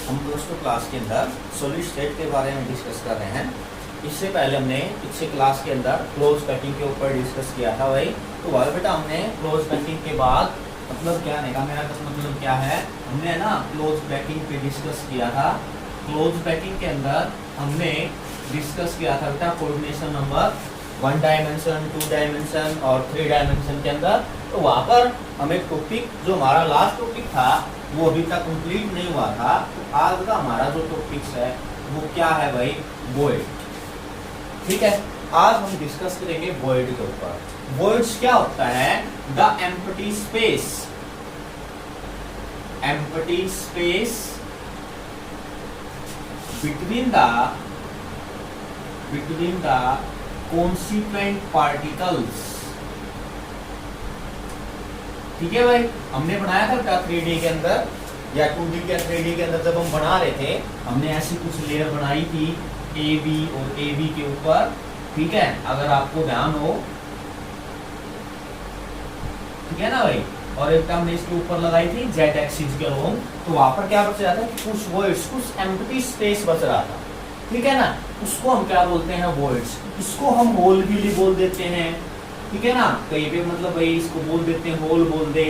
हम plus two class के अंदर सॉलिड स्टेट के बारे में डिस्कस कर रहे हैं। इससे पहले हमने पिछले क्लास के अंदर क्लोज पैकिंग के ऊपर डिस्कस किया था भाई। तो भाई बेटा हमने क्लोज पैकिंग के बाद मतलब क्या नहीं, मेरा मतलब क्या है, हमने ना क्लोज पैकिंग पे डिस्कस किया था। क्लोज पैकिंग के अंदर हमने डिस्कस किया था बेटा कोऑर्डिनेशन नंबर 1 डायमेंशन, 2 डायमेंशन और 3 डायमेंशन के अंदर। तो वहाँ पर हम एक टॉपिक जो हमारा लास्ट टॉपिक था वो अभी तक कंप्लीट नहीं हुआ था। तो आज का हमारा जो टॉपिक है वो क्या है भाई, वॉइड। ठीक है, आज हम डिस्कस करेंगे वॉइड के ऊपर। वॉइड्स क्या होता है? The empty space, empty space between the consequent particles। ठीक है भाई, हमने बनाया था बेटा 3D के अंदर या 2D के 3D के अंदर जब हम बना रहे थे हमने ऐसी कुछ लेयर बनाई थी AB और AB के ऊपर। ठीक है, अगर आपको ध्यान हो, ठीक है ना भाई। और एक हमने इसके ऊपर लगाई थी Z एक्सिस के अलोंग। तो वहां पर क्या बच रहा था कि कुछ वॉइड्स, कुछ एम्प्टी स्पेस बच रहा था। ठीक है ना, उसको हम क्या बोलते हैं, वॉइड्स। इसको हम होल भी बोल देते हैं। ठीक है ना, कहीं पे मतलब भाई इसको बोल देते हैं, होल बोल दे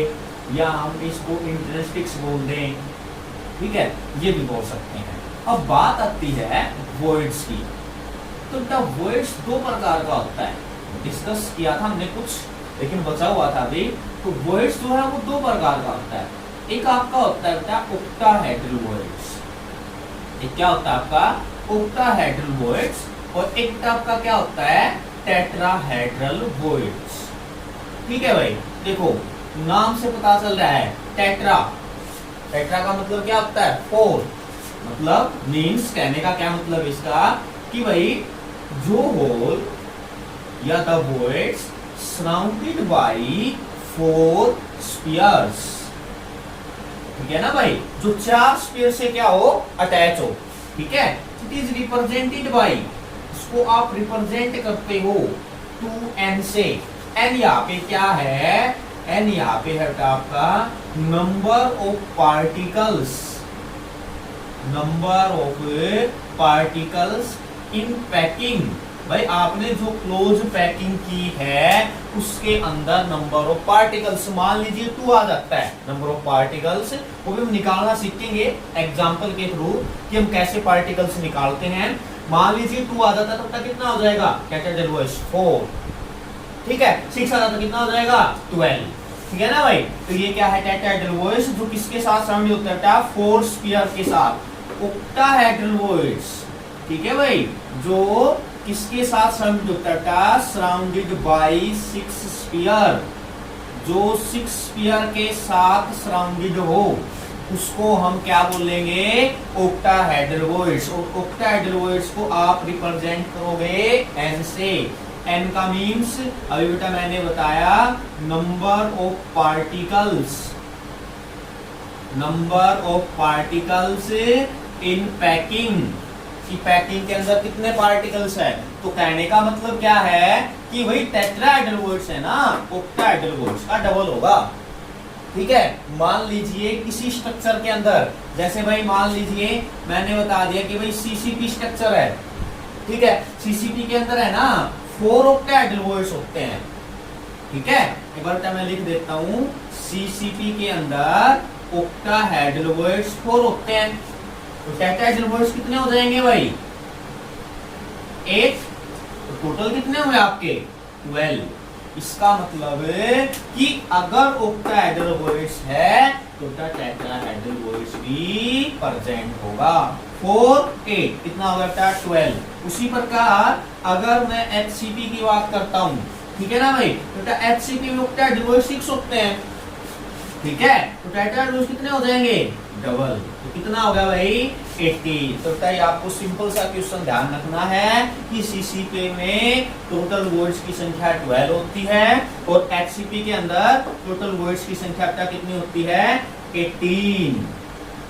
या हम इसको इंटरस्टिक्स बोल दें। ठीक है, ये भी बोल सकते हैं। अब बात आती है वॉइड्स की। तो बेटा वॉइड्स दो प्रकार का होता है, डिस्कस किया था हमने कुछ, लेकिन बचा हुआ था अभी। तो वॉइड्स जो है वो दो प्रकार का होता है। एक आपका होता है बेटा ओक्टाहेड्रल वॉइड्स। एक क्या होता है आपका ओक्टाहेड्रल वॉइड्स, और एक आपका क्या होता है टेट्राहेड्रल वॉइड्स। ठीक है भाई, देखो नाम से पता चल रहा है टेट्रा। टेट्रा का मतलब क्या होता है? 4। मतलब मीन्स, कहने का क्या मतलब इसका कि भाई जो होल या the voids surrounded by 4 spheres. ठीक है ना भाई, जो 4 स्फीयर से क्या हो, अटैच हो। ठीक है, इट इज रिप्रेजेंटेड बाई, इसको आप रिप्रेजेंट करते हो 2n से। n यहाँ पे क्या है? n यहाँ पे है आपका number of particles, number of particles in packing. भाई आपने जो क्लोज पैकिंग की है उसके अंदर नंबर ऑफ पार्टिकल्स, मान लीजिए 2 आ जाता है नंबर ऑफ पार्टिकल्स, वो भी हम निकालना सीखेंगे एग्जांपल के थ्रू कि हम कैसे पार्टिकल्स निकालते हैं। मान लीजिए 2 आ जाता है तब तक कितना हो जाएगा? Category wise 4। ठीक है, 6 आ जाता है कितना हो जाएगा? 12। ठीक है ना भाई। तो ये क्या है? टेट्राहेड्रल वॉइड्स, जो किसके साथ सराउंड होता है? 4 स्फीयर के साथ। ओक्टाहेड्रल वॉइड्स, ठीक है भाई, जो किसके साथ सराउंडेड होता है? Surrounded by 6 sphere. जो 6 स्फीयर के साथ सराउंडेड हो उसको हम क्या बोलेंगे? Octahedral voids. और ओक्टाहेड्रल वॉइड्स को आप रिप्रेजेंट करोगे n से। n का मीन्स अभी बेटा मैंने बताया number of particles, number of particles in packing. कि पैकिंग के अंदर कितने पार्टिकल्स है। तो कहने का मतलब क्या है कि भाई टेट्राहेड्रल वॉइड्स है ना, ओक्टाहेड्रल वॉइड्स का डबल होगा। ठीक है, मान लीजिए किसी स्ट्रक्चर के अंदर, जैसे भाई मान लीजिए मैंने बता दिया कि भाई सीसीपी स्ट्रक्चर है। ठीक है, सीसीपी के अंदर है ना 4 ओक्टाहेड्रल वॉइड्स होते हैं। ठीक है, एक बार मैं लिख देता हूं, सीसीपी के अंदर ओक्टाहेड्रल वॉइड्स 4 होते हैं। तो टेट्राहेड्रल वॉइड्स कितने हो जाएंगे भाई? 8। तो टोटल कितने हुए आपके? 12। इसका मतलब है कि अगर ओक्टाहेड्रल वॉइड्स है तो टेट्राहेड्रल वॉइड्स भी प्रेजेंट होगा। 4 8 कितना होगा? 12। उसी प्रकार अगर मैं HCP की बात करता हूं, ठीक है ना भाई, तो HCP में ओक्टाहेड्रल वॉइड्स 6 होते हैं। ठीक है, तो टेट्राहेड्रल वॉइड्स कितने हो जाएंगे? डबल। तो कितना होगा भाई? 80। तो बताइए, आपको सिंपल सा क्वेश्चन ध्यान रखना है कि सीसीपी में टोटल वॉइड्स की संख्या 12 होती है और एचसीपी के अंदर टोटल वॉइड्स की संख्या कितनी होती है? 18।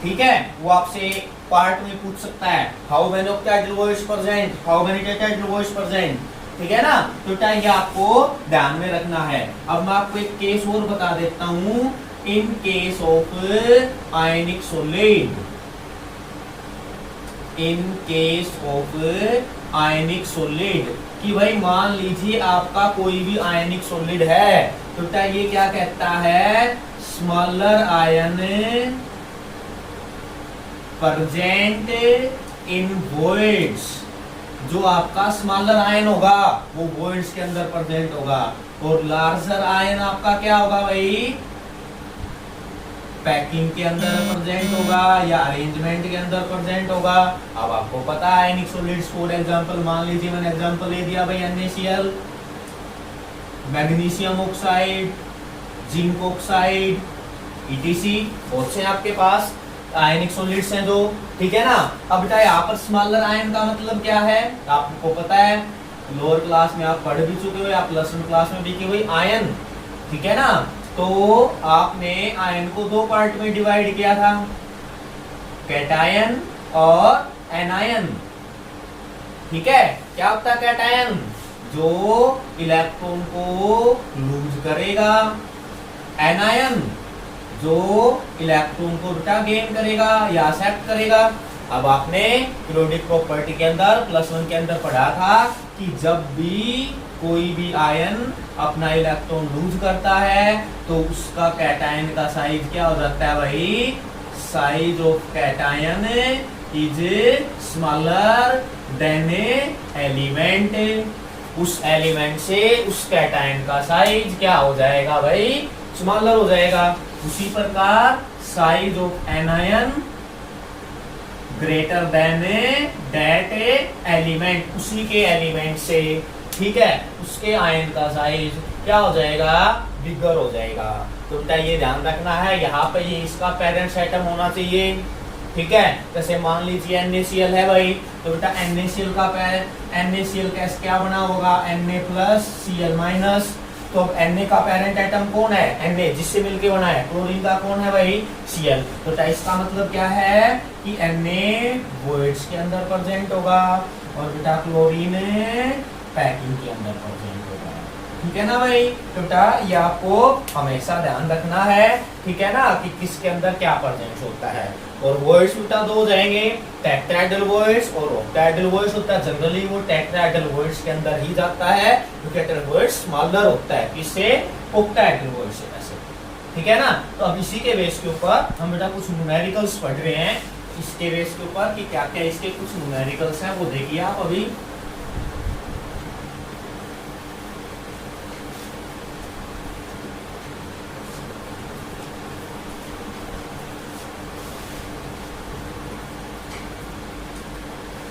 ठीक है, वो आपसे पार्ट में पूछ सकता है, how many octahedral voids present, how many tetrahedral voids present. ठीक है ना, तो ये आपको ध्यान में रखना है। अब मैं आपको एक केस और बता देता हूं। In case of ionic solid, in case of ionic solid, कि भाई मान लीजिए आपका कोई भी आयनिक सॉलिड है तो बेटा ये क्या कहता है, smaller ion present in voids, जो आपका स्मॉलर आयन होगा वो वॉइड्स के अंदर प्रेजेंट होगा, और लार्जर आयन आपका क्या होगा भाई, पैकिंग के अंदर प्रेजेंट होगा या अरेंजमेंट के अंदर प्रेजेंट होगा। अब आपको पता है आयनिक सॉलिड्स, फॉर एग्जांपल मान लीजिए मैंने एग्जांपल ले दिया भाई NaCl, magnesium oxide, zinc oxide, ETC, बहुत से आपके पास आयनिक सॉलिड्स हैं जो, ठीक है ना। अब बेटा यहाँ पर स्मॉलर आयन का मतलब क्या है, आपको पता है, लोअर क्लास में आप पढ़ भी चुके हो या प्लस वन क्लास में भी, कि भाई आयन, ठीक है ना। तो आपने आयन को दो पार्ट में डिवाइड किया था, कैटायन और एनायन, ठीक है। क्या होता है कैटायन, जो इलेक्ट्रॉन को लूज करेगा, एनायन जो इलेक्ट्रॉन को बेटा गेन करेगा या एक्सेप्ट करेगा। अब आपने पीरियोडिक प्रॉपर्टी के अंदर प्लस वन के अंदर पढ़ा था कि जब भी कोई भी आयन अपना इलेक्ट्रॉन लूज करता है तो उसका कैटायन का साइज क्या हो जाता है भाई, size of cation is smaller than element, उस एलिमेंट से उस कैटायन का साइज क्या हो जाएगा भाई, स्मॉलर हो जाएगा। उसी प्रकार size of anion greater than that element, उसी के एलिमेंट से, ठीक है, उसके आयन का साइज क्या हो जाएगा, बिगर हो जाएगा। तो बेटा ये ध्यान रखना है, यहाँ पे ये इसका पेरेंट्स एटम होना चाहिए, ठीक है। जैसे मान लीजिए NaCl है भाई, तो बेटा NaCl का NaCl का क्या बना होगा, Na+Cl-। तो अब Na का पेरेंट एटम कौन है, Na, जिससे मिलके बना है। क्लोरीन का कौन है भाई, Cl। तो इसका मतलब क्या है कि Na वॉइड्स के अंदर प्रेजेंट होगा और बेटा क्लोरीन पैकिंग के अंदर प्रेजेंट होगा, ठीक है ना भाई। तो बेटा ये आपको हमेशा ध्यान रखना है, ठीक है ना, कि किसके अंदर क्या प्रेजेंट होता है। और वॉइड्स बेटा दो हो जाएंगे, टेट्राहेड्रल वॉइड्स और ऑक्टाहेड्रल वॉइड्स होता है। जनरली वो टेट्राहेड्रल वॉइड्स के अंदर ही जाता है, क्योंकि टेट्राहेड्रल वॉइड्स स्मॉलर होता है किससे, ऑक्टाहेड्रल वॉइड्स से, ऐसे, ठीक है ना। तो अब इसी के बेस के ऊपर हम बेटा कुछ न्यूमेरिकल्स पढ़ रहे हैं, इसके बेस के ऊपर कि क्या क्या इसके कुछ न्यूमेरिकल्स हैं, वो देखिए आप अभी।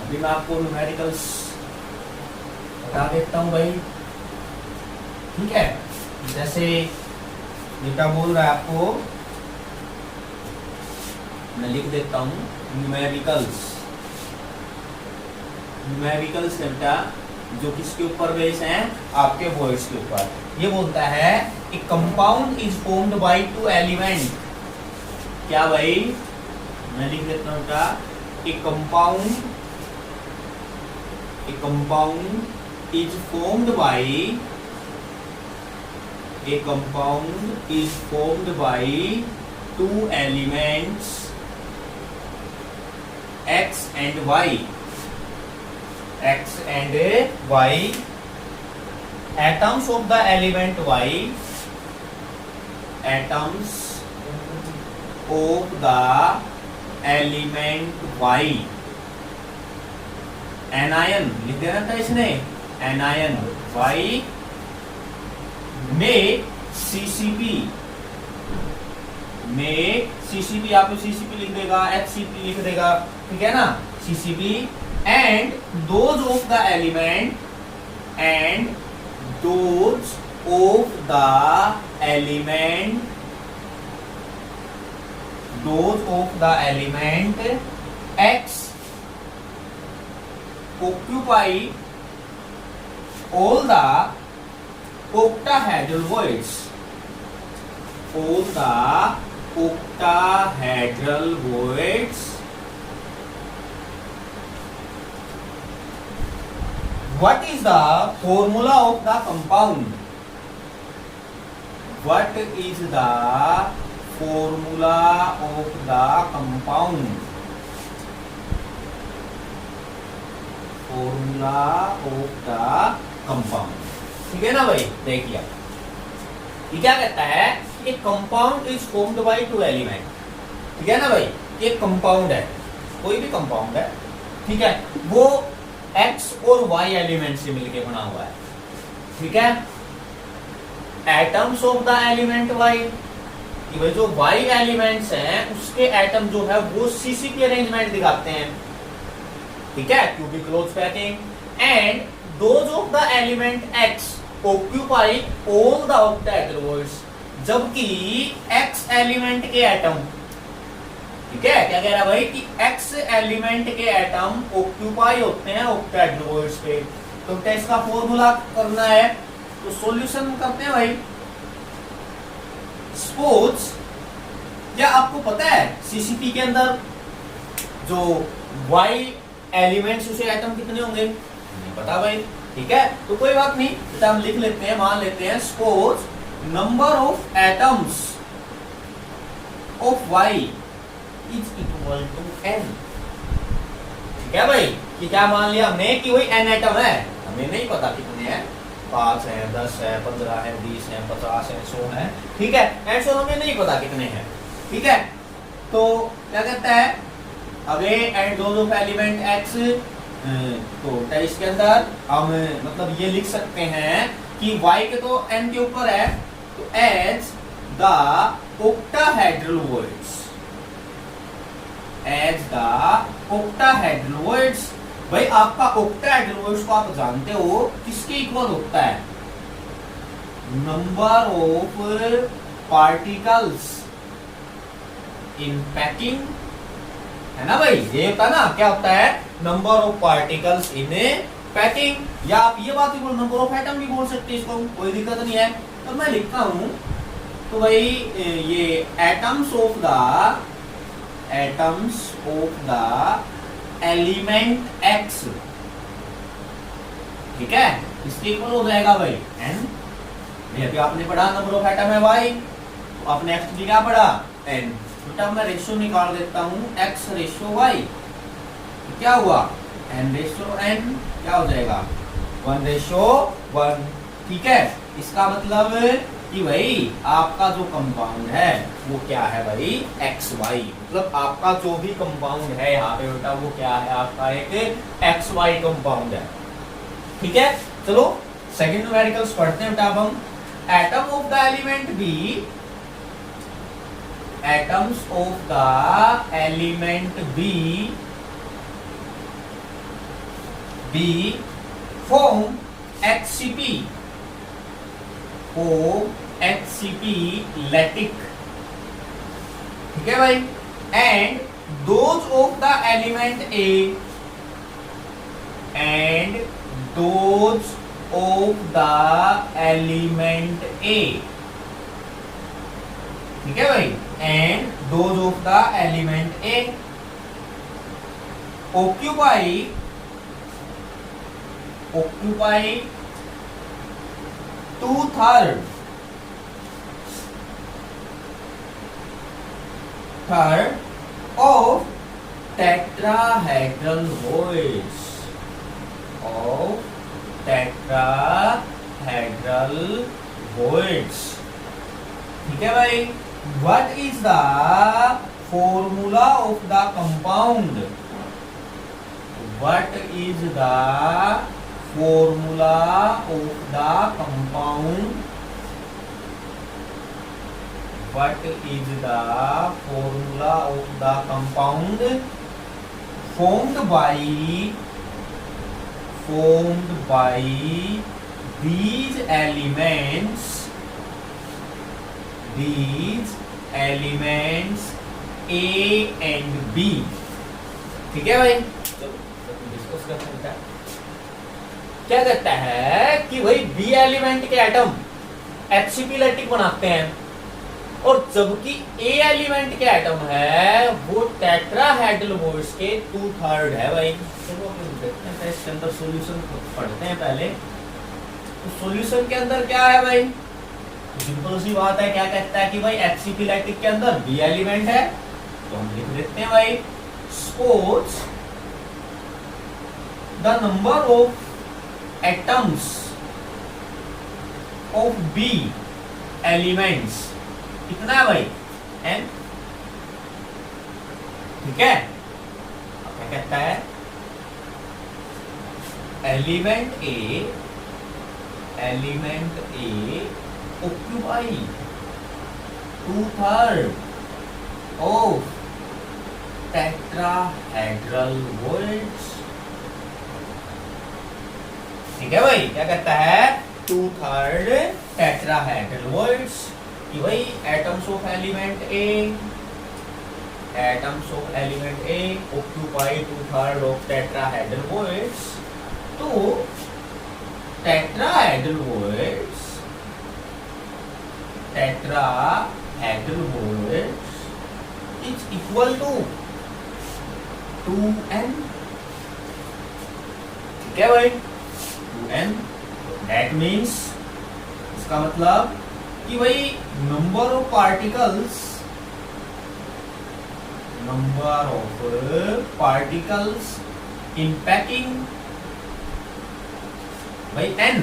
अभी मैं आपको न्यूमेरिकल्स बता देता हूं भाई, ठीक है। जैसे बेटा बोल रहा है आपको, मैं लिख देता हूं न्यूमेरिकल्स। न्यूमेरिकल्स है बेटा जो किसके ऊपर बेस हैं, आपके वॉइड्स के ऊपर। ये बोलता है कि compound is formed by two element. क्या भाई, मैं लिख देता हूं बेटा, एक compound is formed by two elements X and Y. Atoms of the element Y, atoms of the element Y, anion लिख देना था इसने, एनायन Y में CCP आप CCP लिख देगा, HCP लिख देगा, ठीक है ना, CCP and those of the element X occupy all the octahedral voids. What is the formula of the compound? What is the formula of the compound? Formula of the compound. ठीक है ना भाई, देखिए ये क्या कहता है, एक compound is formed by two element. ठीक है ना भाई, ये कंपाउंड है, कोई भी कंपाउंड है, ठीक है, वो एक्स और वाई एलिमेंट से मिलके बना हुआ है। ठीक है, atoms of the element Y, कि भाई जो वाई एलिमेंट्स हैं उसके एटम जो है वो सीसीपी अरेंजमेंट दिखाते हैं। ठीक है, cubic close packing. And those of the element x occupy all the octahedral voids, जबकि एक्स एलिमेंट के एटम, ठीक है, क्या कह रहा है भाई कि एक्स एलिमेंट के एटम ऑक्यूपाई होते हैं ऑक्टाहेड्रल वॉइड्स पे। तो टेस्ट का फॉर्मूला करना है, तो सॉल्यूशन करते हैं भाई। सपोज, क्या आपको पता है सीसीपी के अंदर जो वाई एलिमेंट्स उसे एटम कितने होंगे? नहीं पता भाई। ठीक है, तो कोई बात नहीं, तो हम लिख लेते हैं, मान लेते हैं suppose number of atoms of Y is equal to n। ठीक है भाई, कि क्या मान लिया हमने कि वही n एटम है, हमें नहीं पता कितने हैं, 5 है, 10 है, 15 है, 20 है, 50 है, 100 है। ठीक है, एंड सो हमें नहीं पता कितने हैं। ठीक है, तो क्या कहता है, अगे and those of element x, तो टेस्ट के अंदर हम मतलब ये लिख सकते हैं कि y के तो n के ऊपर है, तो as the octahedral words, as the octahedral words, भाई आपका octahedral words को आप जानते हो किसके इक्वल होता है? Number of particles in packing, है ना भाई, ये होता है ना, क्या होता है, number of particles in packing. या आप ये बात भी बोल, नंबर ऑफ एटम भी बोल सकते हैं इसको, कोई दिक्कत नहीं है। तो मैं लिखता हूं, तो भाई ये atoms of the element x, ठीक है, इसके इक्वल हो जाएगा भाई एन। अभी आपने पढ़ा नंबर ऑफ एटम है वाई, तो आपने एक्स क्या पढ़ा, एन। बेटा मैं रेशियो निकाल देता हूं, x रेशियो y, क्या हुआ, n रेशियो n, क्या हो जाएगा 1 रेशियो 1। ठीक है, इसका मतलब कि भाई आपका जो कंपाउंड है वो क्या है भाई, XY, मतलब आपका जो भी कंपाउंड है यहाँ पे बेटा वो क्या है, आपका एक XY कंपाउंड है। ठीक है, चलो सेकंड न्यूमेरिकल्स पढ़ते हैं बेटा। अब हम atom of the element B, atoms of the element B form HCP, lactic। ठीक है भाई, and those of the element A, and those of the element A, ठीक है भाई, and those of the element A occupy 2/3 of tetrahedral voids, ठीक है भाई। What is the formula of the compound? What is the formula of the compound? What is the formula of the compound formed by these elements A and B। ठीक है भाई, चलो discuss करते हैं। क्या कहता है कि भाई बी एलिमेंट के एटम HCP लैटिक बनाते हैं, और जबकि ए एलिमेंट के एटम है वो टेट्राहेड्रल वॉइड्स के 2/3 है भाई। चलो देखते हैं इसके अंदर सॉल्यूशन पढ़ते हैं पहले। तो सॉल्यूशन के अंदर क्या है भाई, सिंपल सी बात है, क्या कहता है कि भाई HCP लैटिक के अंदर बी एलिमेंट है, तो हम लिख देते हैं भाई suppose the number of atoms of B elements कितना है भाई, n। ठीक है, अब क्या कहता है, element A occupy 2/3 of tetrahedral voids. ठीक है भाई, क्या कहता है, 2/3 टेट्राहेड्रल वॉइड्स कि भाई atoms of element A occupy 2/3 of tetrahedral voids. तो tetrahedral voids is equal to 2n। ठीक है भाई, 2n। दैट मीन्स, इसका मतलब कि भाई number of particles in packing भाई n,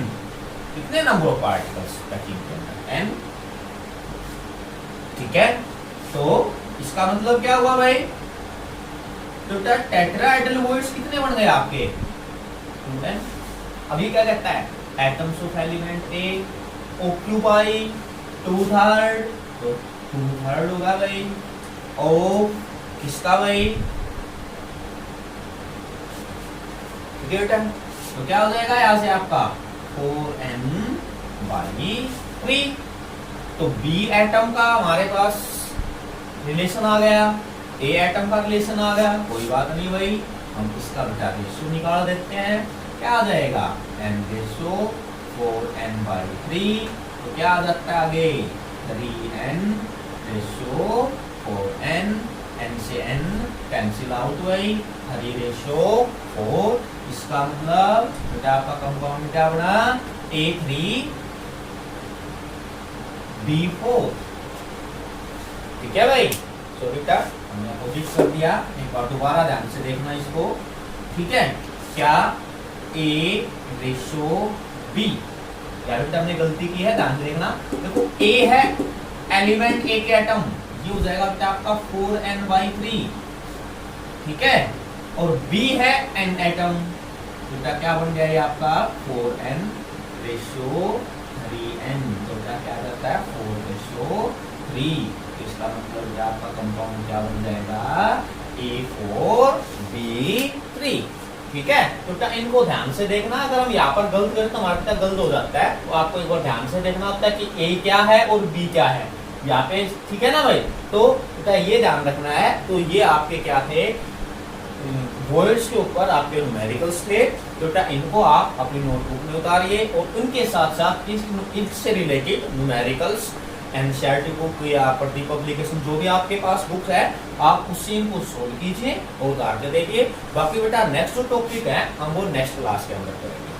कितने नंबर ऑफ पार्टिकल्स पैकिंग के अंदर, n। ठीक है, तो इसका मतलब क्या हुआ भाई, तो टेट्राहेड्रल वॉइड्स कितने बन गए आपके, 2n। अभी क्या कहता है, atoms of element A occupy 2/3, तो 2/3 होगा भाई ऑफ किसका भाई, ठीक है बेटा, तो क्या हो जाएगा यहां से आपका 4n/3। तो बी एटम का हमारे पास रिलेशन आ गया, ए एटम का रिलेशन आ गया, कोई बात नहीं भाई, हम इसका बेटा रेशियो निकाल देते हैं। क्या आ जाएगा, n रेशियो 4n/3। तो क्या आ जाता है आगे, 3n रेशियो 4n, n से n कैंसिल आउट भाई, 3 रेशियो 4। इसका मतलब बेटा आपका कंपाउंड क्या बना, A3B4। ठीक है भाई, तो बेटा हमने अपोजिट कर दिया, एक बार दोबारा ध्यान से देखना इसको। ठीक है, क्या A रेशियो B, या बेटा हमने गलती की है, ध्यान से देखना। देखो A है एलिमेंट A के एटम, ये हो जाएगा बेटा आपका 4n/3। ठीक है, और B है n एटम, बेटा क्या बन गया ये आपका 4n रेशियो 3n। तो बेटा क्या जाता है 4 रेशियो 3। इसका मतलब आपका कंपाउंड क्या बन जाएगा, A4B3। ठीक है, तो बेटा इनको ध्यान से देखना, अगर हम यहाँ पर गलत करें तो हमारा बेटा गलत हो जाता है, तो आपको एक बार ध्यान से देखना होता है कि A क्या है और B क्या है यहाँ पे। ठीक है ना भाई, तो बेटा ये ध्यान रखना है। तो ये आपके क्या थे, वर्ड्स के ऊपर आपके न्यूमेरिकल्स थे, तो बेटा इनको आप अपनी नोटबुक में उतारिए और उनके साथ साथ इससे रिलेटेड न्यूमेरिकल्स एनसीईआरटी बुक या प्रति पब्लिकेशन जो भी आपके पास बुक है, आप उससे इनको सोल्व कीजिए और उतार के देखिए। बाकी बेटा नेक्स्ट जो टॉपिक है हम वो नेक्स्ट क्लास के अंदर करेंगे।